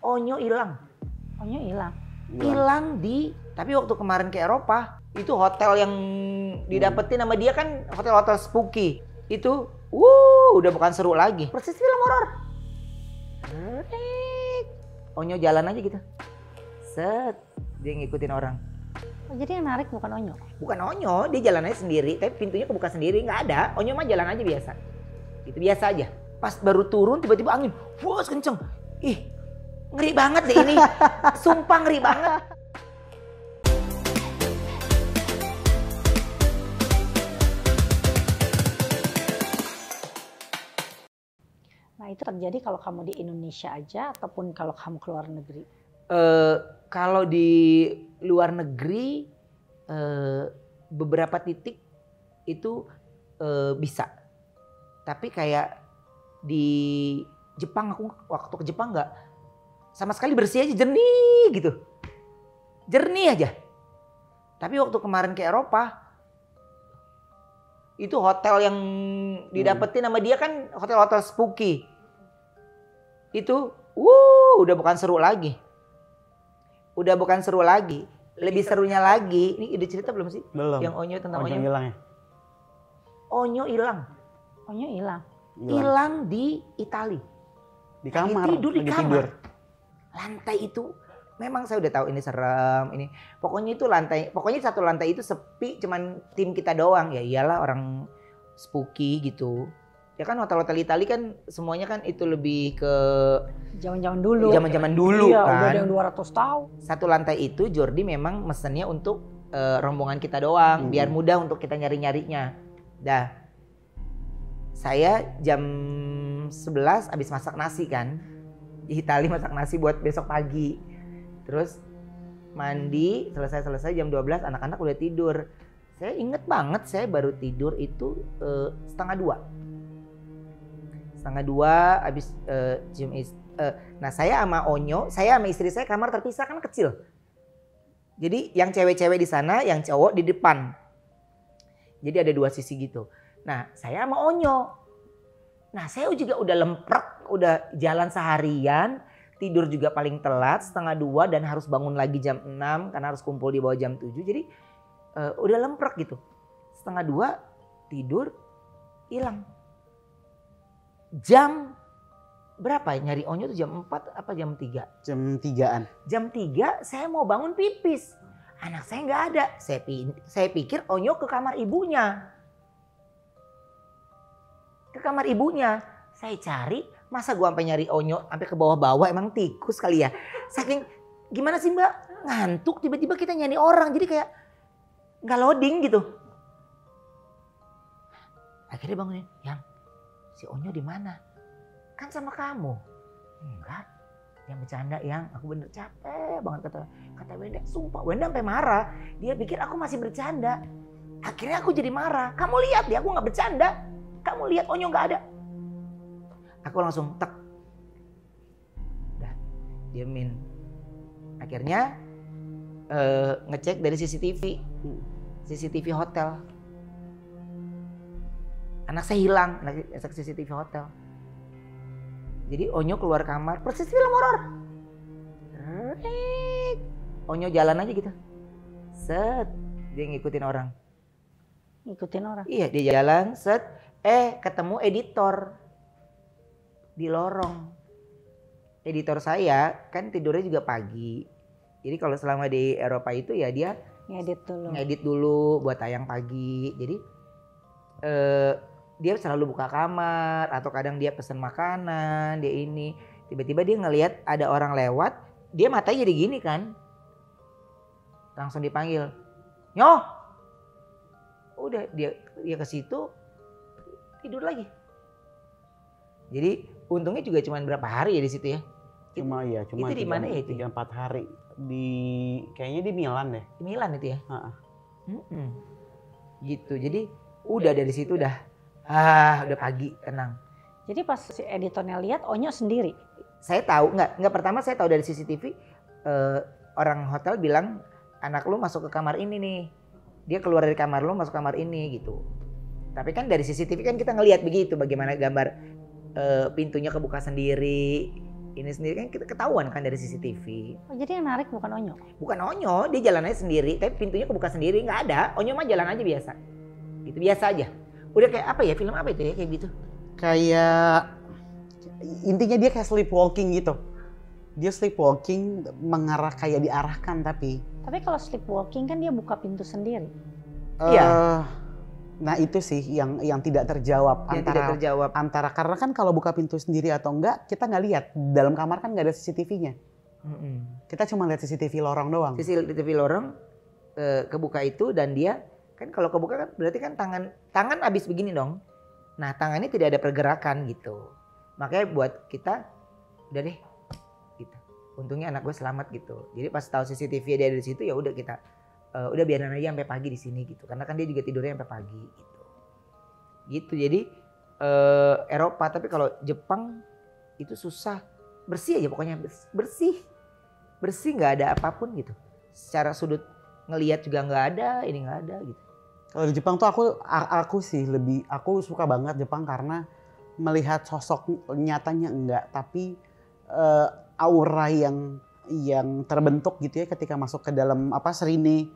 Onyo hilang. Onyo hilang. Hilang tapi waktu kemarin ke Eropa, itu hotel yang didapetin sama dia kan hotel-hotel spooky. Itu, udah bukan seru lagi. Persis film horor. Onyo jalan aja gitu. Set, dia ngikutin orang. Oh, jadi yang narik bukan Onyo? Bukan Onyo, dia jalan aja sendiri, tapi pintunya kebuka sendiri, nggak ada. Onyo mah jalan aja biasa. Itu biasa aja. Pas baru turun, tiba-tiba angin, wah kenceng. Ih, ngeri banget deh ini. Sumpah ngeri banget. Nah itu terjadi kalau kamu di Indonesia aja ataupun kalau kamu keluar negeri? Kalau di luar negeri beberapa titik itu bisa. Tapi kayak di Jepang, aku waktu ke Jepang nggak sama sekali, bersih aja, jernih gitu. Jernih aja. Tapi waktu kemarin ke Eropa, itu hotel yang didapetin sama dia kan hotel-hotel spooky. Itu, udah bukan seru lagi. Udah bukan seru lagi. Lebih serunya lagi, ini udah cerita belum sih? Belum. Yang Onyo tentang Onyo. Hilang ya? Onyo hilang. Onyo hilang. Hilang di Itali. Di kamar. Lagi tidur di kamar. Tidur. Lantai itu, memang saya udah tahu ini serem, ini. Pokoknya itu pokoknya satu lantai itu sepi, cuman tim kita doang. Ya iyalah, orang spooky gitu. Ya kan hotel-hotel Itali kan semuanya kan itu lebih ke Zaman-zaman dulu. Zaman-zaman dulu iya, kan. Udah ada yang 200 tahun. Satu lantai itu Jordi memang mesennya untuk rombongan kita doang, biar mudah untuk kita nyari-nyarinya. Dah. Saya jam 11 habis masak nasi kan. Di Itali masak nasi buat besok pagi. Terus mandi, selesai jam 12 anak-anak udah tidur. Saya inget banget saya baru tidur itu setengah 2 habis nah saya sama Onyo, saya sama istri saya kamar terpisah kan kecil. Jadi yang cewek-cewek di sana, yang cowok di depan. Jadi ada 2 sisi gitu. Nah saya sama Onyo. Nah saya juga udah lemprek, udah jalan seharian, tidur juga paling telat setengah 2 dan harus bangun lagi jam 6 karena harus kumpul di bawah jam 7. Jadi udah lemprek gitu. Setengah 2 tidur, hilang. Jam berapa ya? Nyari Onyo tuh jam 4 apa jam 3? Jam 3-an. Jam 3 saya mau bangun pipis. Anak saya nggak ada. Saya pikir Onyo ke kamar ibunya. Ke kamar ibunya. Saya cari, masa gua sampai nyari Onyo sampai ke bawah-bawah, emang tikus kali ya. Saking gimana sih Mbak? Ngantuk, tiba-tiba kita nyari orang. Jadi kayak nggak loading gitu. Akhirnya bangunin, Yang, si Onyo di mana? Kan sama kamu. Enggak, yang bercanda Yang, aku bener capek banget kata Wenda. Sumpah, Wenda sampai marah. Dia pikir aku masih bercanda. Akhirnya aku jadi marah. Kamu lihat dia, aku nggak bercanda. Kamu lihat Onyo nggak ada. Aku langsung tek. Udah, diemin. Akhirnya ngecek dari CCTV hotel. Anak saya hilang, ngecek CCTV hotel. Jadi Onyo keluar kamar, persis film horor. Onyo jalan aja gitu. Set, dia ngikutin orang. Ngikutin orang? Iya, dia jalan, set. Ketemu editor di lorong. Editor saya kan tidurnya juga pagi. Jadi kalau selama di Eropa itu ya dia ngedit dulu buat tayang pagi. Jadi dia selalu buka kamar atau kadang dia pesen makanan, dia ini. Tiba-tiba dia ngelihat ada orang lewat, dia matanya jadi gini kan. Langsung dipanggil. Nyoh. Udah dia ke situ tidur lagi. Jadi untungnya juga cuma berapa hari ya di situ ya? Cuma itu di mana ya itu? 3-4 hari. Kayaknya di Milan deh. Di Milan itu ya? Gitu. Jadi udah dari situ udah pagi, tenang. Jadi pas si editornya lihat Onyo sendiri? Saya tahu, enggak pertama saya tahu dari CCTV, orang hotel bilang anak lu masuk ke kamar ini nih. Dia keluar dari kamar lu masuk kamar ini gitu. Tapi kan dari CCTV kan kita ngelihat begitu bagaimana gambar pintunya kebuka sendiri. ini sendiri kan kita ketahuan kan dari CCTV. Oh, jadi yang narik bukan Onyo? Bukan Onyo, dia jalan aja sendiri, tapi pintunya kebuka sendiri, nggak ada. Onyo mah jalan aja biasa. Gitu, biasa aja. Udah kayak apa ya, film apa itu ya, kayak gitu. Kayak intinya dia kayak sleepwalking gitu. Dia sleepwalking mengarah kayak diarahkan tapi. Tapi kalau sleepwalking kan dia buka pintu sendiri. Iya. Nah itu sih yang tidak terjawab Yang tidak terjawab. antara karena kan kalau buka pintu sendiri atau enggak kita nggak lihat dalam kamar kan nggak ada CCTV-nya. Kita cuma lihat CCTV lorong doang. CCTV lorong kebuka itu, dan dia kan kalau kebuka kan berarti kan tangan abis begini dong. Nah tangannya tidak ada pergerakan gitu. Makanya buat kita udah deh gitu. Untungnya anak gue selamat gitu. Jadi pas tahu CCTV dia ada di situ ya udah kita udah biarin aja sampai pagi di sini gitu. Karena kan dia juga tidurnya sampai pagi gitu. Gitu. Jadi Eropa, tapi kalau Jepang itu susah. Bersih aja pokoknya, bersih. Bersih, nggak ada apapun gitu. Secara sudut ngelihat juga nggak ada, ini nggak ada gitu. Kalau di Jepang tuh aku sih aku suka banget Jepang karena melihat sosok nyatanya enggak, tapi aura yang terbentuk gitu ya ketika masuk ke dalam serine.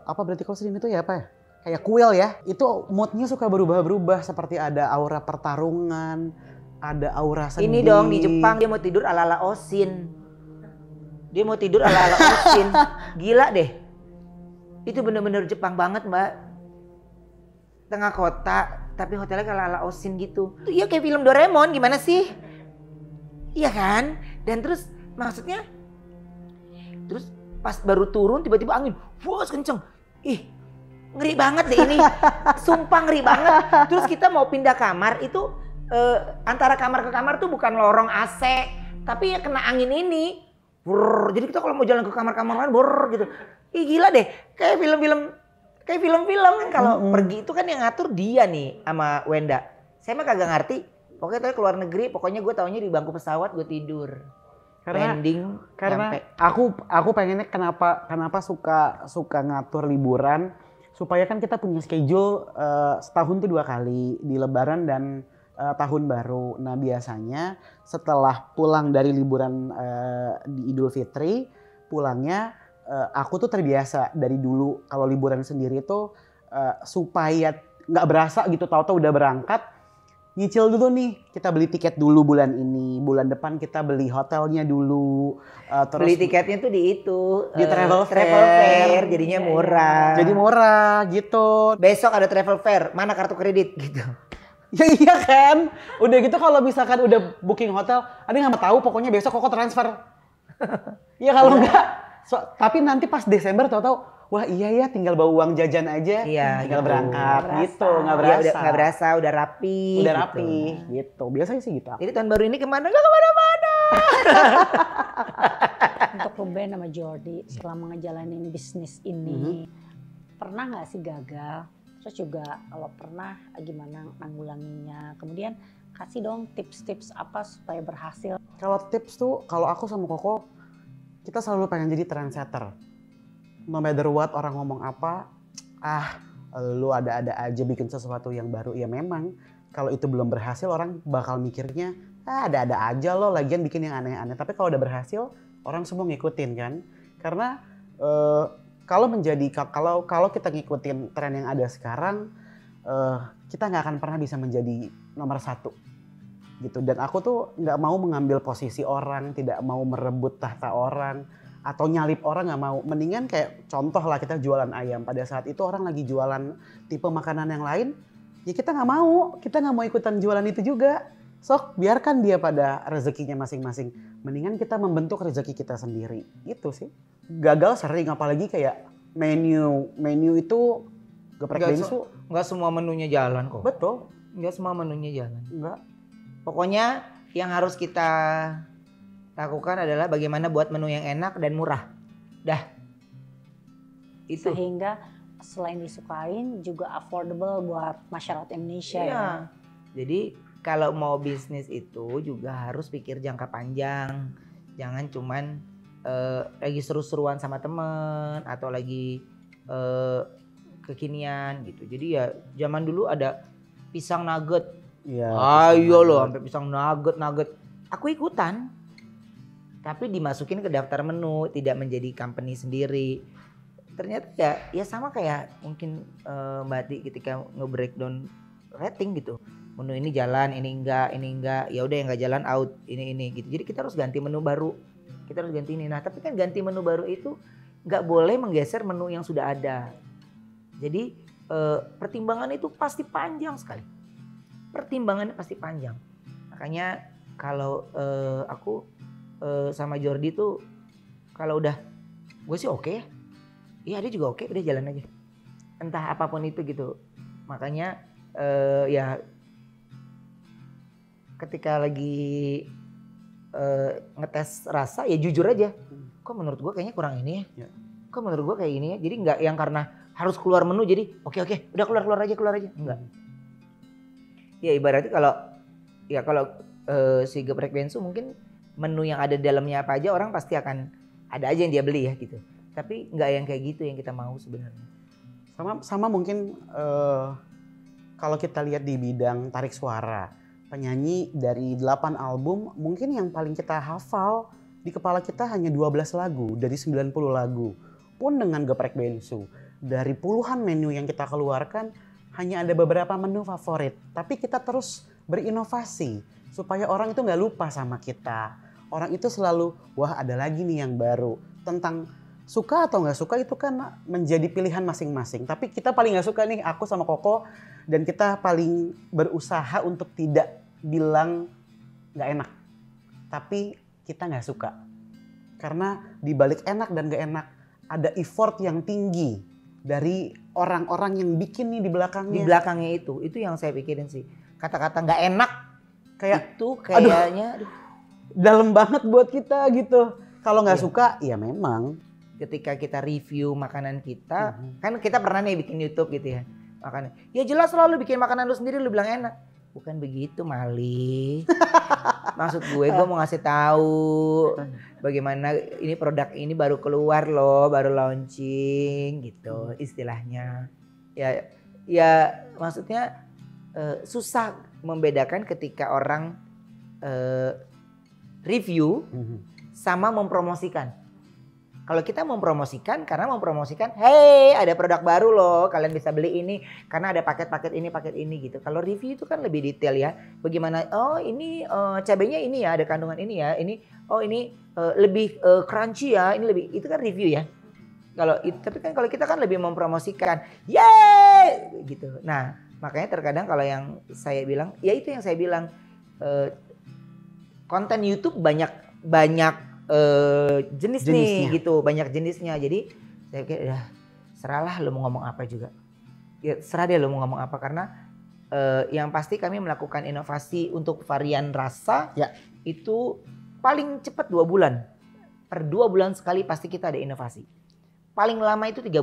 Apa berarti kalau serine itu ya apa ya? Kayak kuil ya. Itu moodnya suka berubah-berubah, seperti ada aura pertarungan, ada aura sedih. Ini dong di Jepang dia mau tidur ala-ala Oshin. Dia mau tidur ala-ala Oshin. Gila deh. Itu bener-bener Jepang banget, Mbak. Tengah kota, tapi hotelnya kayak ala-ala Oshin gitu. Iya kayak film Doraemon, gimana sih? Iya kan? Dan terus maksudnya, terus pas baru turun tiba-tiba angin, wah kenceng. Ih, ngeri banget deh ini. Sumpah ngeri banget. Terus kita mau pindah kamar itu antara kamar ke kamar tuh bukan lorong AC, tapi ya kena angin ini. Brrr, jadi kita kalau mau jalan ke kamar-kamar lain brrr gitu. Ih gila deh, kayak film-film kan kalau pergi itu kan yang ngatur dia nih sama Wenda. Saya mah kagak ngerti. Pokoknya tadi keluar negeri, pokoknya gue taunya di bangku pesawat gue tidur. Karena nyampe. aku pengennya kenapa suka ngatur liburan supaya kan kita punya schedule setahun tuh 2 kali, di Lebaran dan Tahun Baru. Nah biasanya setelah pulang dari liburan di Idul Fitri, pulangnya aku tuh terbiasa dari dulu kalau liburan sendiri tuh supaya nggak berasa gitu, tahu-tahu udah berangkat, nyicil dulu nih, kita beli tiket dulu bulan ini, bulan depan kita beli hotelnya dulu, terus beli tiketnya tuh di travel fair, jadinya murah. Jadi murah gitu. Besok ada travel fair, mana kartu kredit gitu. Ya iya kan, udah gitu kalau misalkan udah booking hotel, ada nggak mau tahu, pokoknya besok kok transfer. Ya kalau enggak, tapi nanti pas Desember tahu-tahu, wah iya ya tinggal bawa uang jajan aja, tinggal gitu. berangkat gitu, nggak berasa. Ya, nggak berasa, udah rapi. Udah rapi, gitu. Biasanya sih gitu. Jadi tahun baru ini kemana? Nggak kemana-mana. Untuk Ruben sama Jordi selama ngejalanin bisnis ini, pernah nggak sih gagal? Terus juga kalau pernah gimana nanggulanginya? Kemudian kasih dong tips-tips apa supaya berhasil. Kalau tips tuh, kalau aku sama Koko, kita selalu pengen jadi trendsetter. No matter what orang ngomong apa, lu ada-ada aja bikin sesuatu yang baru. Ya memang kalau itu belum berhasil orang bakal mikirnya, ada-ada aja lo lagian bikin yang aneh-aneh. Tapi kalau udah berhasil, orang semua ngikutin kan. Karena kalau kita ngikutin tren yang ada sekarang, kita nggak akan pernah bisa menjadi nomor 1 gitu. Dan aku tuh nggak mau mengambil posisi orang, tidak mau merebut tahta orang atau nyalip orang, nggak mau. Mendingan kayak contoh lah, kita jualan ayam, pada saat itu orang lagi jualan tipe makanan yang lain, ya kita nggak mau ikutan jualan itu juga. Sok biarkan dia pada rezekinya masing-masing. Mendingan kita membentuk rezeki kita sendiri. Itu sih. Gagal sering, apalagi kayak menu itu geprek bengsu. Nggak semua menunya jalan kok. Betul. Nggak semua menunya jalan. Enggak. Pokoknya yang harus kita lakukan adalah bagaimana buat menu yang enak dan murah. Dah. Itu. Sehingga selain disukain juga affordable buat masyarakat Indonesia ya. Jadi kalau mau bisnis itu juga harus pikir jangka panjang. Jangan cuman lagi seru-seruan sama temen atau lagi kekinian gitu. Jadi ya zaman dulu ada pisang nugget. Iya. Ayo loh sampai pisang nugget. aku ikutan. Tapi dimasukin ke daftar menu, tidak menjadi company sendiri. Ternyata ya sama kayak mungkin Mbak Ati ketika nge-breakdown rating gitu. Menu ini jalan, ini enggak. Ya udah yang enggak jalan out, ini gitu. Jadi kita harus ganti menu baru. Kita harus ganti ini. Nah, tapi kan ganti menu baru itu enggak boleh menggeser menu yang sudah ada. Jadi pertimbangan itu pasti panjang sekali. Pertimbangannya pasti panjang. Makanya kalau aku sama Jordi tuh kalau udah gue sih oke ya. Iya dia juga oke, udah jalan aja. Entah apapun itu gitu. Makanya ya ketika lagi ngetes rasa ya jujur aja. Kok menurut gue kayaknya kurang ini ya. Kok menurut gue kayak ini ya. Jadi nggak yang karena harus keluar menu jadi oke udah keluar aja. Enggak. Ya ibaratnya kalau si geprek bensu mungkin menu yang ada di dalamnya apa aja orang pasti akan ada aja yang dia beli ya gitu. Tapi nggak yang kayak gitu yang kita mau sebenarnya. Sama mungkin kalau kita lihat di bidang tarik suara, penyanyi dari 8 album mungkin yang paling kita hafal di kepala kita hanya 12 lagu dari 90 lagu. Pun dengan geprek bensu, dari puluhan menu yang kita keluarkan hanya ada beberapa menu favorit. Tapi kita terus berinovasi supaya orang itu nggak lupa sama kita. Orang itu selalu, wah ada lagi nih yang baru. Tentang suka atau nggak suka itu kan menjadi pilihan masing-masing. Tapi kita paling nggak suka nih, aku sama Koko. Dan kita paling berusaha untuk tidak bilang nggak enak. Tapi kita nggak suka. Karena di balik enak dan nggak enak, ada effort yang tinggi dari orang-orang yang bikin nih di belakangnya. Di belakangnya itu yang saya pikirin sih. Kata-kata nggak enak kayak itu kayaknya dalam banget buat kita gitu. Kalau nggak suka, ya memang. Ketika kita review makanan kita, kan kita pernah nih bikin YouTube gitu ya. Makanan. Ya jelas lah lu bikin makanan lu sendiri lu bilang enak. Bukan begitu Mali. Maksud gue mau ngasih tahu bagaimana ini produk ini baru keluar loh, baru launching gitu istilahnya. Ya maksudnya susah membedakan ketika orang review sama mempromosikan. Kalau kita mempromosikan karena mempromosikan, hey ada produk baru loh, kalian bisa beli ini karena ada paket ini gitu. Kalau review itu kan lebih detail ya. Bagaimana? Oh ini cabenya ini ya, ada kandungan ini ya. Ini lebih crunchy ya. Ini lebih itu kan review ya. Tapi kan kalau kita kan lebih mempromosikan, yeay gitu. Nah makanya terkadang kalau yang saya bilang, ya itu yang saya bilang. Konten YouTube banyak jenis nih gitu, banyak jenisnya. Jadi saya pikir ya serahlah lo mau ngomong apa juga. Ya serah deh lo mau ngomong apa karena yang pasti kami melakukan inovasi untuk varian rasa itu paling cepat 2 bulan. Per 2 bulan sekali pasti kita ada inovasi. Paling lama itu 3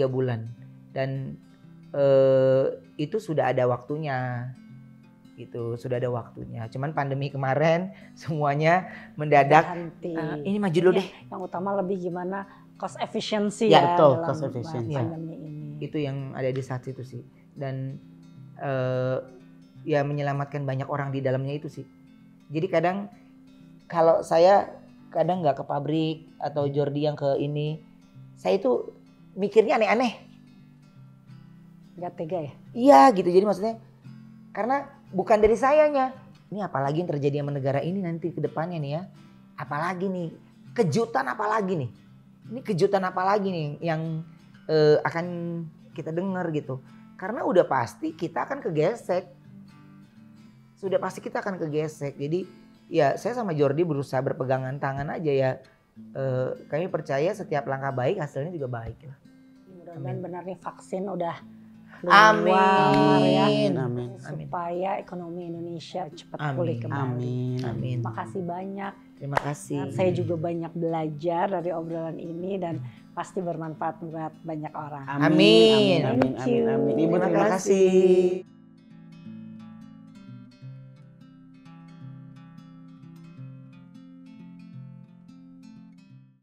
bulan. Dan itu sudah ada waktunya. Gitu sudah ada waktunya. Cuman pandemi kemarin semuanya mendadak. Ini maju dulu deh. Yang utama lebih gimana cost efficiency ya betul, dalam cost efficiency. pandemi ini. Itu yang ada di saat itu sih. Dan ya menyelamatkan banyak orang di dalamnya itu sih. Jadi kadang kalau saya kadang nggak ke pabrik atau Jordi yang ke ini, saya itu mikirnya aneh-aneh. Gak tega ya? Iya gitu. Jadi maksudnya karena bukan dari sayanya. Ini apalagi yang terjadi sama negara ini nanti ke depannya nih ya. Apalagi nih. Kejutan apalagi nih. Ini kejutan apalagi nih yang akan kita dengar gitu. Karena udah pasti kita akan kegesek. Sudah pasti kita akan kegesek. Jadi ya saya sama Jordi berusaha berpegangan tangan aja ya. Kami percaya setiap langkah baik hasilnya juga baik lah. Mudah-mudahan benar nih vaksin udah Amin. Supaya ekonomi Indonesia cepat pulih kembali. Amin. Makasih banyak. Terima kasih. Saya juga banyak belajar dari obrolan ini dan pasti bermanfaat buat banyak orang. Amin. Ibu terima kasih.